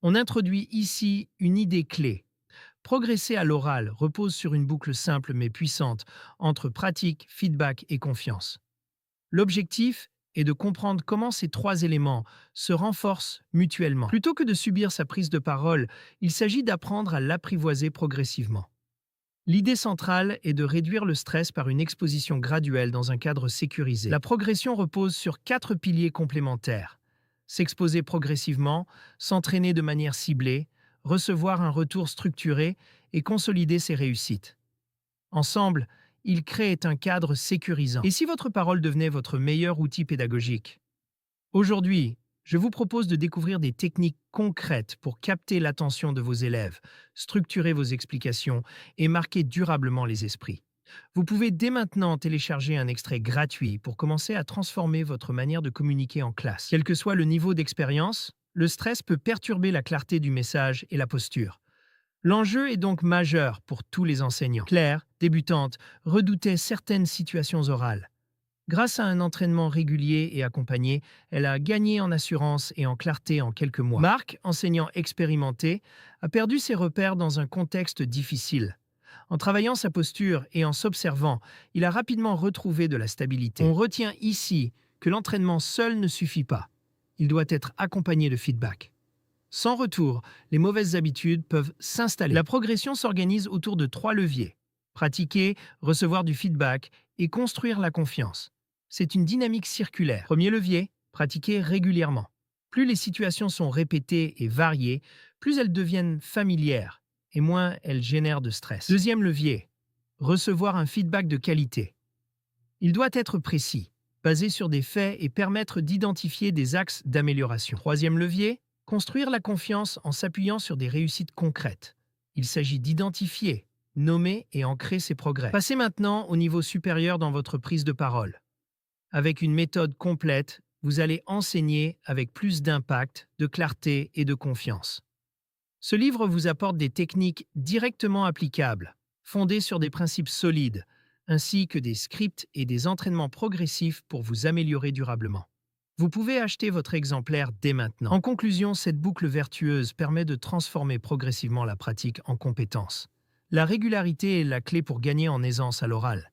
On introduit ici une idée clé. Progresser à l'oral repose sur une boucle simple mais puissante entre pratique, feedback et confiance. L'objectif est de comprendre comment ces trois éléments se renforcent mutuellement. Plutôt que de subir sa prise de parole, il s'agit d'apprendre à l'apprivoiser progressivement. L'idée centrale est de réduire le stress par une exposition graduelle dans un cadre sécurisé. La progression repose sur quatre piliers complémentaires. S'exposer progressivement, s'entraîner de manière ciblée, recevoir un retour structuré et consolider ses réussites. Ensemble, ils créent un cadre sécurisant. Et si votre parole devenait votre meilleur outil pédagogique? Aujourd'hui, je vous propose de découvrir des techniques concrètes pour capter l'attention de vos élèves, structurer vos explications et marquer durablement les esprits. Vous pouvez dès maintenant télécharger un extrait gratuit pour commencer à transformer votre manière de communiquer en classe. Quel que soit le niveau d'expérience, le stress peut perturber la clarté du message et la posture. L'enjeu est donc majeur pour tous les enseignants. Claire, débutante, redoutait certaines situations orales. Grâce à un entraînement régulier et accompagné, elle a gagné en assurance et en clarté en quelques mois. Marc, enseignant expérimenté, a perdu ses repères dans un contexte difficile. En travaillant sa posture et en s'observant, il a rapidement retrouvé de la stabilité. On retient ici que l'entraînement seul ne suffit pas. Il doit être accompagné de feedback. Sans retour, les mauvaises habitudes peuvent s'installer. La progression s'organise autour de trois leviers: pratiquer, recevoir du feedback et construire la confiance. C'est une dynamique circulaire. Premier levier, pratiquer régulièrement. Plus les situations sont répétées et variées, plus elles deviennent familières et moins elles génèrent de stress. Deuxième levier, recevoir un feedback de qualité. Il doit être précis, basé sur des faits et permettre d'identifier des axes d'amélioration. Troisième levier, construire la confiance en s'appuyant sur des réussites concrètes. Il s'agit d'identifier, nommer et ancrer ses progrès. Passez maintenant au niveau supérieur dans votre prise de parole. Avec une méthode complète, vous allez enseigner avec plus d'impact, de clarté et de confiance. Ce livre vous apporte des techniques directement applicables, fondées sur des principes solides, ainsi que des scripts et des entraînements progressifs pour vous améliorer durablement. Vous pouvez acheter votre exemplaire dès maintenant. En conclusion, cette boucle vertueuse permet de transformer progressivement la pratique en compétence. La régularité est la clé pour gagner en aisance à l'oral.